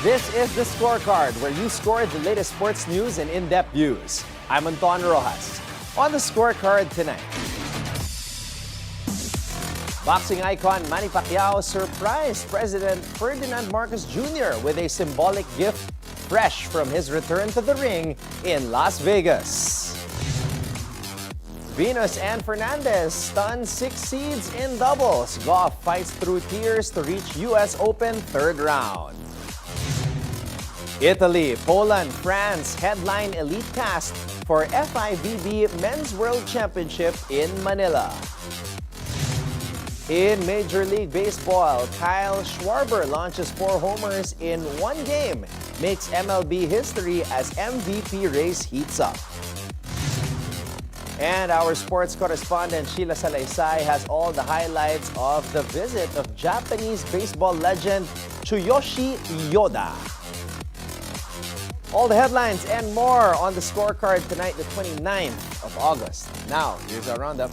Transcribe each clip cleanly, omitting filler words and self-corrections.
This is the Scorecard, where you score the latest sports news and in-depth views. I'm Anton Roxas. On the Scorecard tonight, boxing icon Manny Pacquiao surprised President Ferdinand Marcos Jr. with a symbolic gift fresh from his return to the ring in Las Vegas. Venus and Fernandez stun 6 seeds in doubles. Gauff fights through tears to reach US Open third round. Italy, Poland, France headline elite cast for FIVB Men's World Championship in Manila. In Major League Baseball, Kyle Schwarber launches 4 homers in 1 game, makes MLB history as MVP race heats up. And our sports correspondent Sheila Salaysay has all the highlights of the visit of Japanese baseball legend Tsuyoshi Yoda. All the headlines and more on the Scorecard tonight, the 29th of August. Now, here's our roundup.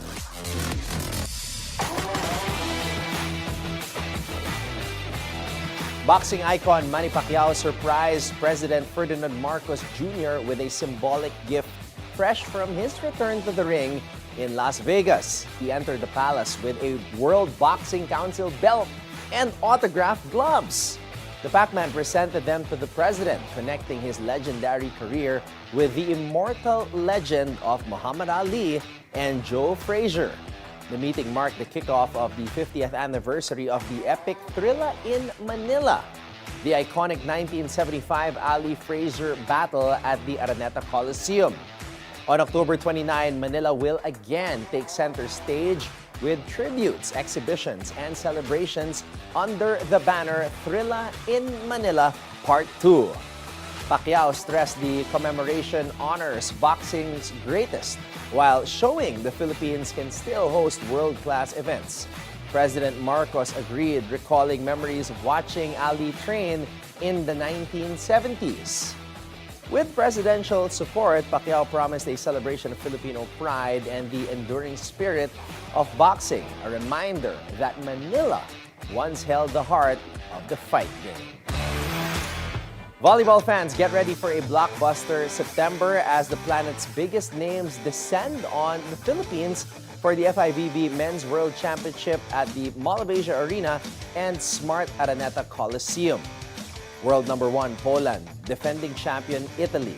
Boxing icon Manny Pacquiao surprised President Ferdinand Marcos Jr. with a symbolic gift fresh from his return to the ring in Las Vegas. He entered the palace with a World Boxing Council belt and autographed gloves. The Pac-Man presented them to the president, connecting his legendary career with the immortal legend of Muhammad Ali and Joe Frazier. The meeting marked the kickoff of the 50th anniversary of the epic Thrilla in Manila, the iconic 1975 Ali-Frazier battle at the Araneta Coliseum. On October 29, Manila will again take center stage with tributes, exhibitions, and celebrations under the banner Thrilla in Manila Part 2. Pacquiao stressed the commemoration honors boxing's greatest, while showing the Philippines can still host world-class events. President Marcos agreed, recalling memories of watching Ali train in the 1970s. With presidential support, Pacquiao promised a celebration of Filipino pride and the enduring spirit of boxing, a reminder that Manila once held the heart of the fight game. Volleyball fans, get ready for a blockbuster September as the planet's biggest names descend on the Philippines for the FIVB Men's World Championship at the Mall of Asia Arena and Smart Araneta Coliseum. World number 1 Poland, defending champion Italy,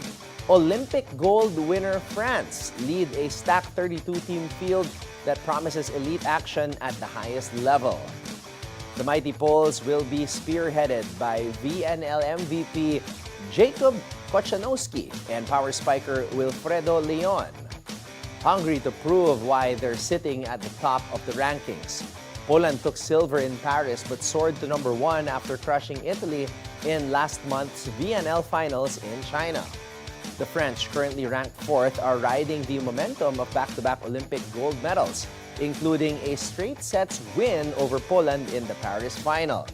Olympic gold winner France lead a stacked 32-team field that promises elite action at the highest level. The mighty Poles will be spearheaded by VNL MVP Jakub Kochanowski and power spiker Wilfredo Leon. Hungry to prove why they're sitting at the top of the rankings. Poland took silver in Paris but soared to number 1 after crushing Italy in last month's VNL finals in China. The French, currently ranked 4th, are riding the momentum of back-to-back Olympic gold medals, including a straight sets win over Poland in the Paris final.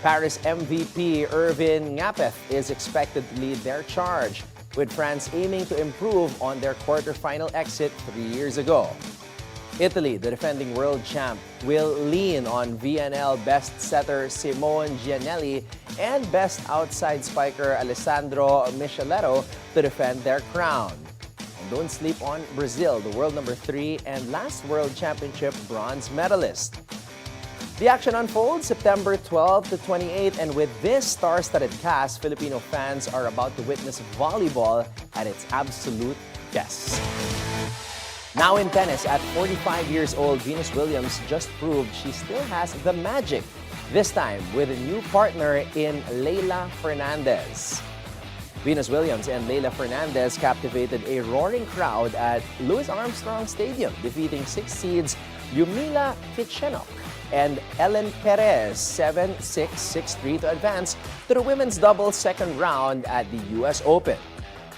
Paris MVP Ervin Ngapeth is expected to lead their charge, with France aiming to improve on their quarterfinal exit 3 years ago. Italy, the defending world champ, will lean on VNL best setter Simone Gianelli and best outside spiker Alessandro Micheletto to defend their crown. And don't sleep on Brazil, the world number 3 and last World Championship bronze medalist. The action unfolds September 12 to 28, and with this star-studded cast, Filipino fans are about to witness volleyball at its absolute best. Now in tennis, at 45 years old, Venus Williams just proved she still has the magic, this time with a new partner in Leylah Fernandez. Venus Williams and Leylah Fernandez captivated a roaring crowd at Louis Armstrong Stadium, defeating 6 seeds Yumila Kichenok and Ellen Perez 7-6, 6-3 to advance to the women's doubles second round at the US Open.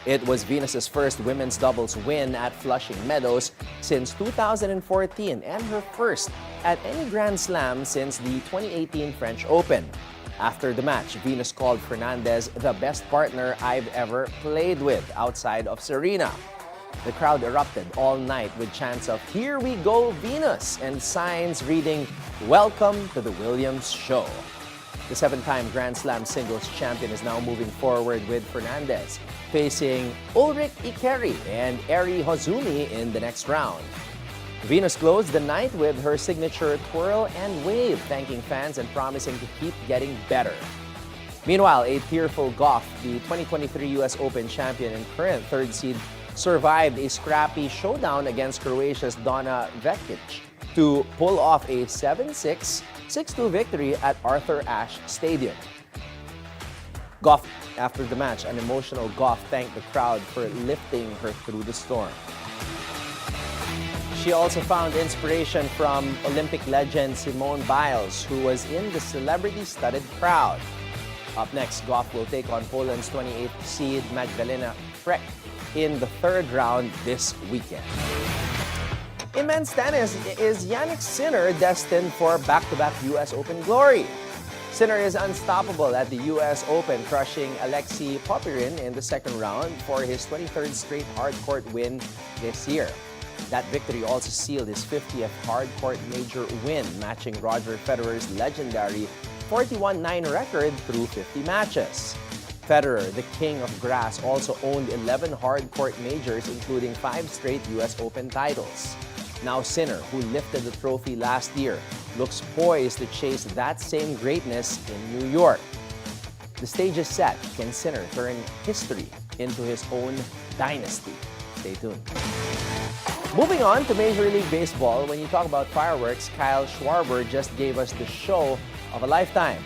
It was Venus's first women's doubles win at Flushing Meadows since 2014 and her first at any Grand Slam since the 2018 French Open. After the match, Venus called Fernandez the best partner I've ever played with outside of Serena. The crowd erupted all night with chants of "Here we go, Venus!" and signs reading, "Welcome to the Williams Show." The 7-time Grand Slam singles champion is now moving forward with Fernandez, facing Ulrich Ikeri and Eri Hozumi in the next round. Venus closed the night with her signature twirl and wave, thanking fans and promising to keep getting better. Meanwhile, a tearful Gauff, the 2023 U.S. Open champion and current third seed, survived a scrappy showdown against Croatia's Donna Vekic to pull off a 7-6, 6-2 victory at Arthur Ashe Stadium. Gauff, after the match, an emotional Gauff thanked the crowd for lifting her through the storm. She also found inspiration from Olympic legend Simone Biles, who was in the celebrity-studded crowd. Up next, Gauff will take on Poland's 28th seed Magdalena Frech in the third round this weekend. In men's tennis, is Jannik Sinner destined for back-to-back U.S. Open glory? Sinner is unstoppable at the U.S. Open, crushing Alexei Popyrin in the second round for his 23rd straight hardcourt win this year. That victory also sealed his 50th hardcourt major win, matching Roger Federer's legendary 41-9 record through 50 matches. Federer, the king of grass, also owned 11 hardcourt majors, including 5 straight U.S. Open titles. Now Sinner, who lifted the trophy last year, looks poised to chase that same greatness in New York. The stage is set. Can Sinner turn history into his own dynasty? Stay tuned. Moving on to Major League Baseball, when you talk about fireworks, Kyle Schwarber just gave us the show of a lifetime.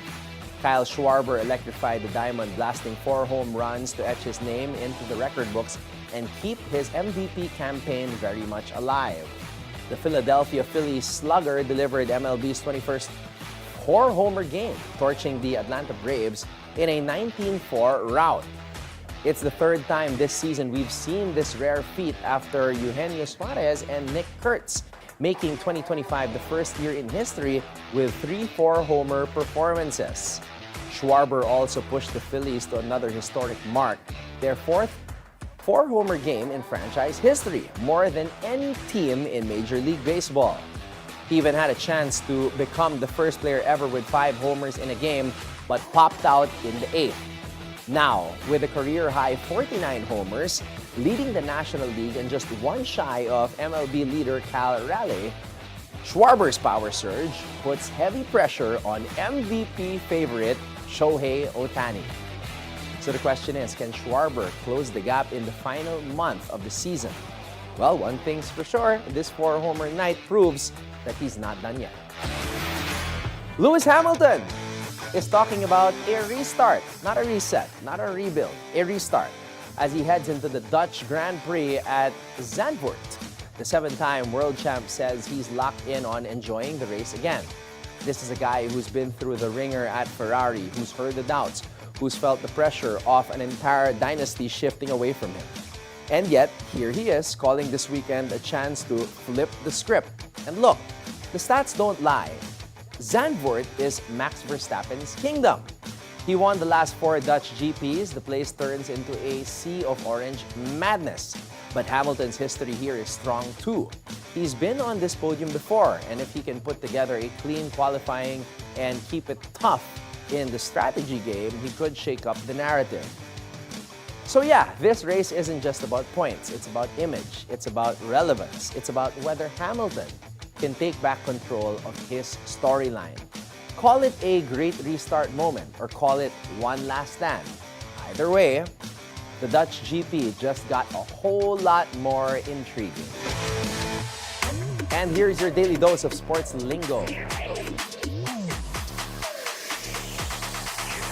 Kyle Schwarber electrified the diamond, blasting 4 home runs to etch his name into the record books and keep his MVP campaign very much alive. The Philadelphia Phillies slugger delivered MLB's 21st 4-homer game, torching the Atlanta Braves in a 19-4 rout. It's the third time this season we've seen this rare feat after Eugenio Suarez and Nick Kurtz, making 2025 the first year in history with 3 4-homer performances. Schwarber also pushed the Phillies to another historic mark, their 4th 4-homer game in franchise history, more than any team in Major League Baseball. He even had a chance to become the first player ever with 5 homers in a game, but popped out in the 8th. Now, with a career-high 49 homers, leading the National League and just one shy of MLB leader Cal Raleigh, Schwarber's power surge puts heavy pressure on MVP favorite Shohei Ohtani. So the question is, can Schwarber close the gap in the final month of the season? Well, one thing's for sure, this 4-homer night proves that he's not done yet. Lewis Hamilton is talking about a restart, not a reset, not a rebuild, a restart, as he heads into the Dutch Grand Prix at Zandvoort. The 7-time world champ says he's locked in on enjoying the race again. This is a guy who's been through the ringer at Ferrari, who's heard the doubts, who's felt the pressure of an entire dynasty shifting away from him. And yet, here he is, calling this weekend a chance to flip the script. And look, the stats don't lie. Zandvoort is Max Verstappen's kingdom. He won the last 4 Dutch GPs. The place turns into a sea of orange madness. But Hamilton's history here is strong too. He's been on this podium before, and if he can put together a clean qualifying and keep it tough in the strategy game, he could shake up the narrative. So yeah, this race isn't just about points. It's about image. It's about relevance. It's about whether Hamilton can take back control of his storyline. Call it a great restart moment or call it one last stand. Either way, the Dutch GP just got a whole lot more intriguing. And here's your daily dose of sports lingo.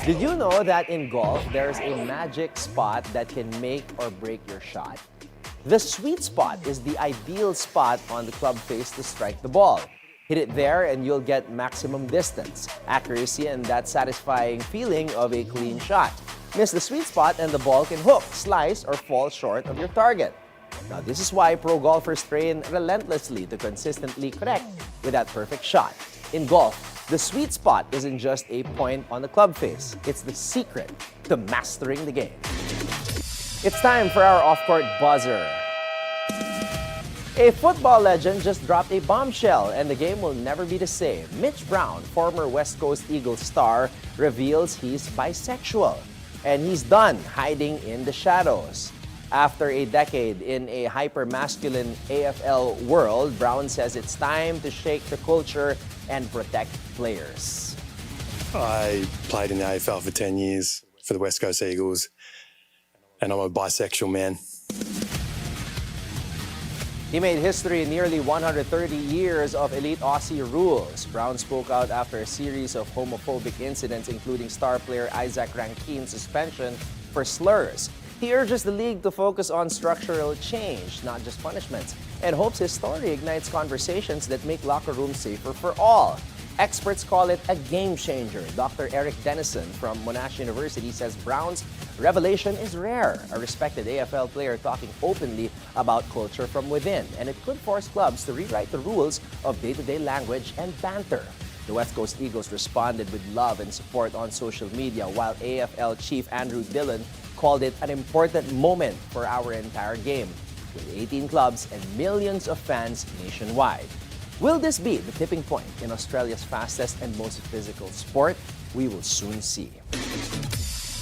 Did you know that in golf, there's a magic spot that can make or break your shot? The sweet spot is the ideal spot on the club face to strike the ball. Hit it there and you'll get maximum distance, accuracy, and that satisfying feeling of a clean shot. Miss the sweet spot and the ball can hook, slice, or fall short of your target. Now, this is why pro golfers train relentlessly to consistently connect with that perfect shot. In golf, the sweet spot isn't just a point on the club face. It's the secret to mastering the game. It's time for our off-court buzzer. A football legend just dropped a bombshell, and the game will never be the same. Mitch Brown, former West Coast Eagles star, reveals he's bisexual, and he's done hiding in the shadows. After a decade in a hyper-masculine AFL world, Brown says it's time to shake the culture and protect players. I played in the AFL for 10 years for the West Coast Eagles, and I'm a bisexual man. He made history in nearly 130 years of elite Aussie rules. Brown spoke out after a series of homophobic incidents, including star player Isaac Rankin's suspension for slurs. He urges the league to focus on structural change, not just punishments, and hopes his story ignites conversations that make locker rooms safer for all. Experts call it a game changer. Dr. Eric Dennison from Monash University says Brown's revelation is rare, a respected AFL player talking openly about culture from within, and it could force clubs to rewrite the rules of day-to-day language and banter. The West Coast Eagles responded with love and support on social media, while AFL chief Andrew Dillon called it an important moment for our entire game, with 18 clubs and millions of fans nationwide. Will this be the tipping point in Australia's fastest and most physical sport? We will soon see.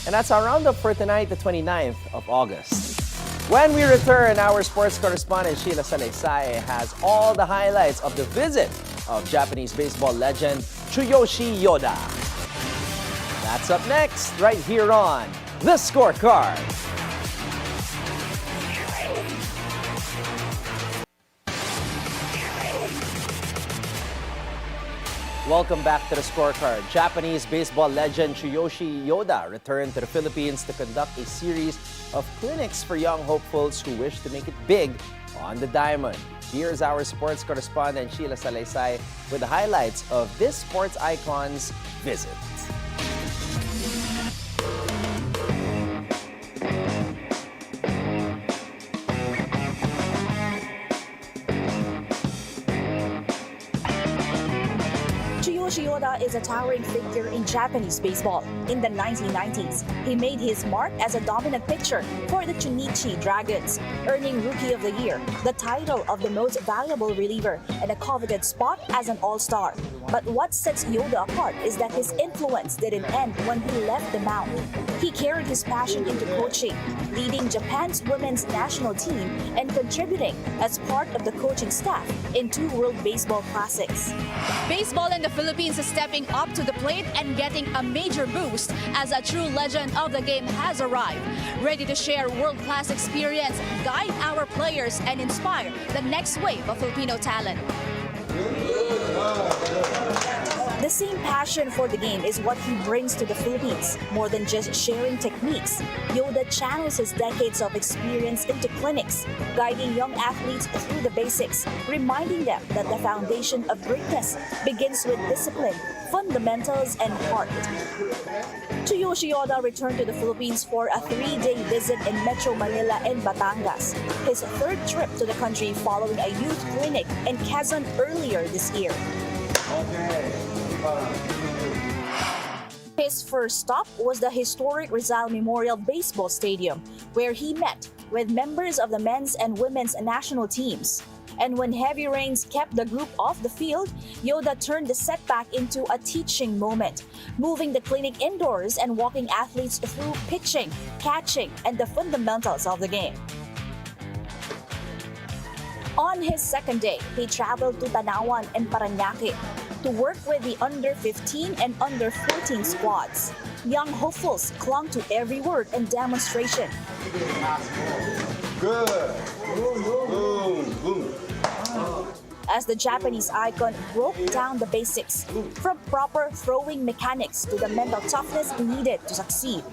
And that's our roundup for tonight, the 29th of August. When we return, our sports correspondent Sheila Salaysay has all the highlights of the visit of Japanese baseball legend Tsuyoshi Yoda. That's up next, right here on The Scorecard. Welcome back to The Scorecard. Japanese baseball legend Tsuyoshi Yoda returned to the Philippines to conduct a series of clinics for young hopefuls who wish to make it big on the diamond. Here's our sports correspondent Sheila Salaysay with the highlights of this sports icon's visit. Tsuyoshi Yoda is a towering figure in Japanese baseball. In the 1990s, he made his mark as a dominant pitcher for the Chunichi Dragons, earning Rookie of the Year, the title of the most valuable reliever, and a coveted spot as an all-star. But what sets Yoda apart is that his influence didn't end when he left the mound. He carried his passion into coaching, leading Japan's women's national team and contributing as part of the coaching staff in 2 World Baseball Classics. Baseball in the Philippines is stepping up to the plate and getting a major boost as a true legend of the game has arrived, ready to share world-class experience, guide our players, and inspire the next wave of Filipino talent. The same passion for the game is what he brings to the Philippines. More than just sharing techniques, Yoda channels his decades of experience into clinics, guiding young athletes through the basics, reminding them that the foundation of greatness begins with discipline, fundamentals, and heart. Tsuyoshi Yoda returned to the Philippines for a 3-day visit in Metro Manila and Batangas, his 3rd trip to the country following a youth clinic in Quezon earlier this year. His first stop was the historic Rizal Memorial Baseball Stadium, where he met with members of the men's and women's national teams. And when heavy rains kept the group off the field, Yoda turned the setback into a teaching moment, moving the clinic indoors and walking athletes through pitching, catching, and the fundamentals of the game. On his 2nd day, he traveled to Tanawan and Parañaque to work with the under-15 and under-14 squads. Young hopefuls clung to every word and demonstration. Good. Boom, boom. As the Japanese icon broke down the basics, from proper throwing mechanics to the mental toughness needed to succeed.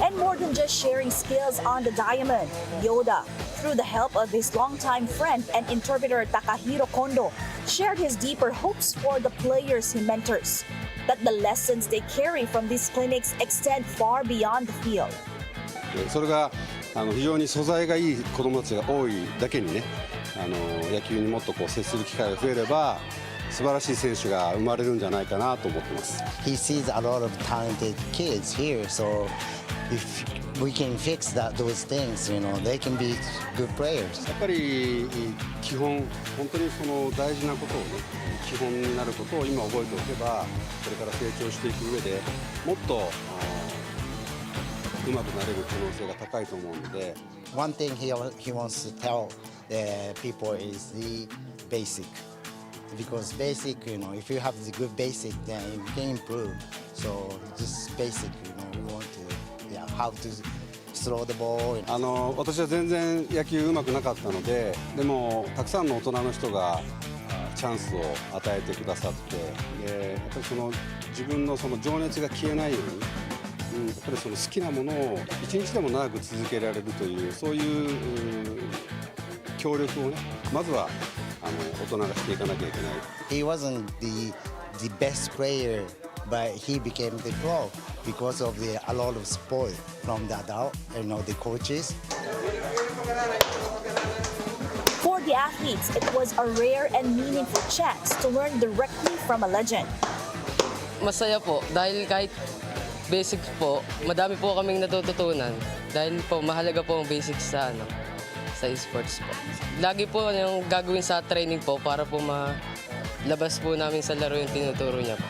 And more than just sharing skills on the diamond, Yoda, through the help of his longtime friend and interpreter Takahiro Kondo, shared his deeper hopes for the players he mentors, that the lessons they carry from these clinics extend far beyond the field. それが非常に素材がいい子どもたちが多いだけにね、野球にもっと接する機会が増えれば素晴らしい選手が生まれるんじゃないかなと思ってます。He sees a lot of talented kids here, so if we can fix those things, they can be good players. やっぱり基本、本当にその大事なことをね、基本になることを今覚えておけば、これから成長していく上でもっと上手くなれる可能性が高いと思うので。One thing he wants to tell the people is the basic. Because basic, if you have the good basic, then you can improve. So just basic, we want to, how to throw the ball. 私は全然野球上手くなかったので、でもたくさんの大人の人がチャンスを与えてくださって、でやっぱりその自分のその情熱が消えないように、やっぱりその好きなものを一日でも長く続けられるというそういう協力をね、まずは大人がしていかなきゃいけない。He wasn't the best player, but he became the pro because of a lot of support from the adult, the coaches. For the athletes, it was a rare and meaningful chance to learn directly from a legend. Masaya po dahil kahit basics po, madami po kaming natututunan dahil po mahalaga po ang basics sa esports po. Lagi po yung gagawin sa training po para po malabas po namin sa laro yung tinuturo niya po.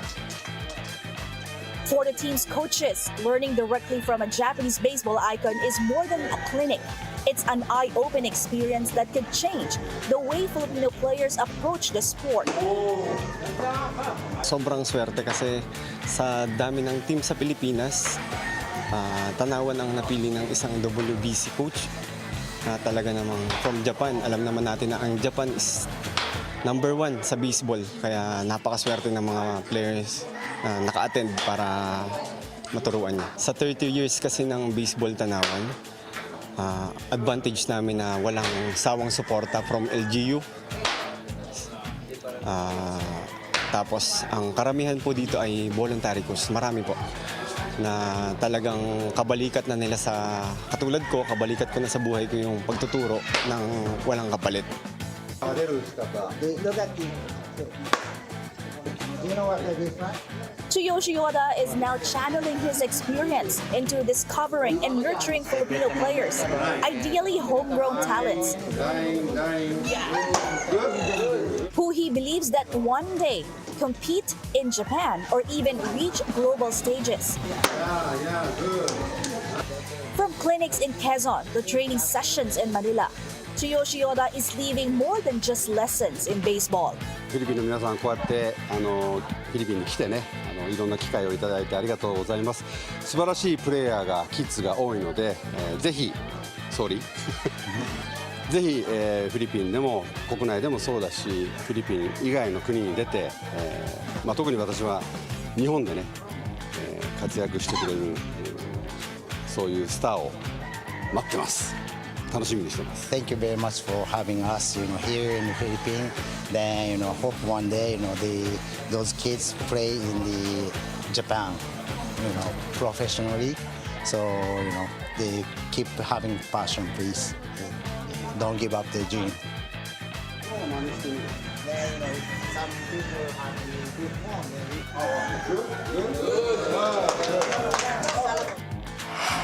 For the team's coaches, learning directly from a Japanese baseball icon is more than a clinic. It's an eye-opening experience that could change the way Filipino players approach the sport. Sobrang swerte kasi sa dami ng team sa Pilipinas, Tanawan ang napili ng isang WBC coach na talaga namang from Japan. Alam naman natin na ang Japan is #1 sa baseball. Kaya napakaswerte ng mga players na naka-attend para maturuan niya. Sa 30 years kasi ng baseball Tanawan, advantage namin na walang sawang suporta from LGU. Tapos ang karamihan po dito ay voluntary coach. Marami po na talagang kabalikat na nila sa, katulad ko, kabalikat ko na sa buhay ko yung pagtuturo ng walang kapalit. Tsuyoshi Yoda is now channeling his experience into discovering and nurturing Filipino players, ideally homegrown talents, who he believes that one day compete in Japan or even reach global stages. From clinics in Quezon to training sessions in Manila, Tsuyoshi Yoda is leaving more than just lessons in baseball. フィリピンの皆さん、こうやってフィリピンに来てね、いろんな機会をいただいてありがとうございます。素晴らしいプレイヤーがキッズが多いので、ぜひぜひ、フィリピンでも国内でもそうだし、フィリピン以外の国に出て、特に私は日本でね、活躍してくれる、そういうスターを待ってます。楽しみにしてます。 Thank you very much for having us, here in the Philippines. Then, hope one day, those kids play in the Japan, professionally. So, they keep having passion, please. Don't give up their dream. Some people have good form.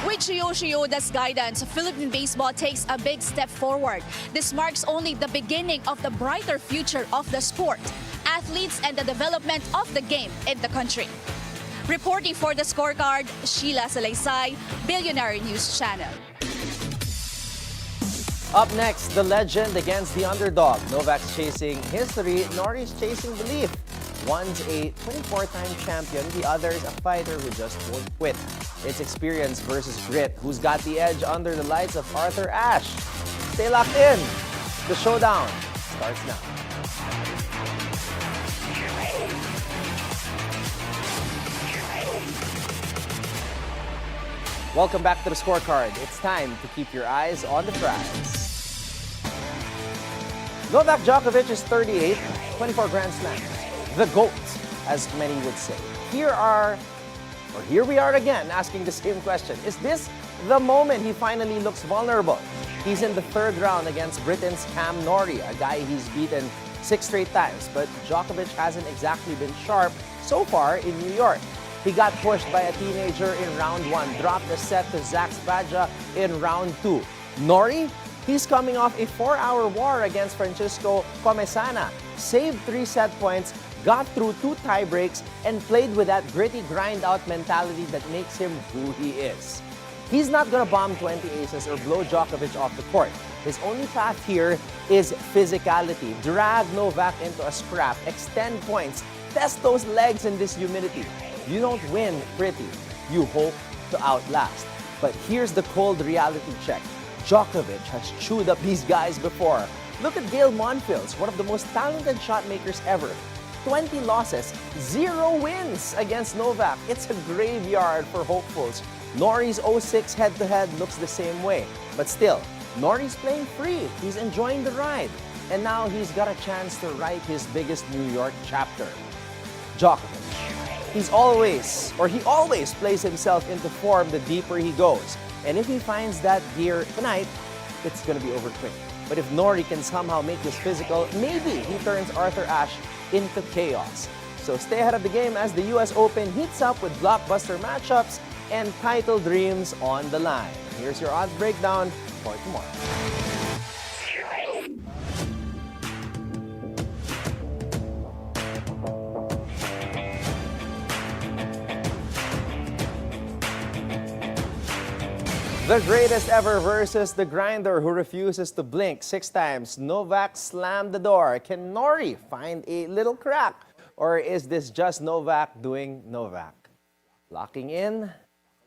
With Tsuyoshi Yoda's guidance, Philippine baseball takes a big step forward. This marks only the beginning of the brighter future of the sport, athletes, and the development of the game in the country. Reporting for the Scorecard, Sheila Salaysay, Bilyonaryo News Channel. Up next, the legend against the underdog. Novak's chasing history, Nori's chasing belief. One's a 24-time champion, the other's a fighter who just won't quit. It's experience versus grit. Who's got the edge under the lights of Arthur Ashe? Stay locked in. The showdown starts now. Welcome back to the Scorecard. It's time to keep your eyes on the prize. Novak Djokovic is 38, 24 Grand Slams. The GOAT, as many would say. Here we are again asking the same question. Is this the moment he finally looks vulnerable? He's in the third round against Britain's Cam Norrie, a guy he's beaten 6 straight times. But Djokovic hasn't exactly been sharp so far in New York. He got pushed by a teenager in round 1, dropped a set to Zach Spadja in round 2. Nori, he's coming off a 4-hour war against Francisco Comesana, saved 3 set points, got through 2 tie breaks, and played with that gritty grind-out mentality that makes him who he is. He's not gonna bomb 20 aces or blow Djokovic off the court. His only path here is physicality. Drag Novak into a scrap, extend points, test those legs in this humidity. You don't win pretty, you hope to outlast. But here's the cold reality check. Djokovic has chewed up these guys before. Look at Gail Monfils, one of the most talented shot makers ever. 20 losses, 0 wins against Novak. It's a graveyard for hopefuls. Nori's 0-6 head-to-head looks the same way. But still, Nori's playing free. He's enjoying the ride. And now he's got a chance to write his biggest New York chapter. Djokovic. He always plays himself into form the deeper he goes. And if he finds that gear tonight, it's going to be over quick. But if Nori can somehow make this physical, maybe he turns Arthur Ashe into chaos. So stay ahead of the game as the US Open heats up with blockbuster matchups and title dreams on the line. Here's your odds breakdown for tomorrow. The greatest ever versus the grinder who refuses to blink 6 times. Novak slammed the door. Can Nori find a little crack? Or is this just Novak doing Novak? Locking in,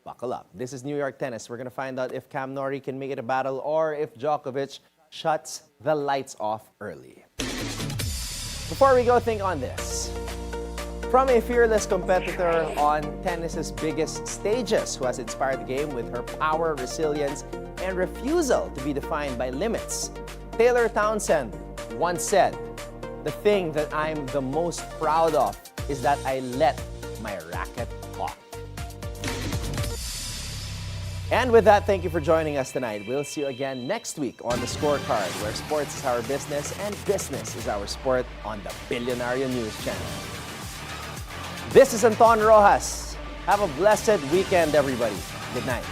buckle up. This is New York Tennis. We're going to find out if Cam Nori can make it a battle or if Djokovic shuts the lights off early. Before we go, think on this. From a fearless competitor on tennis's biggest stages who has inspired the game with her power, resilience, and refusal to be defined by limits, Taylor Townsend once said, "The thing that I'm the most proud of is that I let my racket off." And with that, thank you for joining us tonight. We'll see you again next week on The Scorecard, where sports is our business and business is our sport on the Bilyonaryo News Channel. This is Anton Roxas. Have a blessed weekend, everybody. Good night.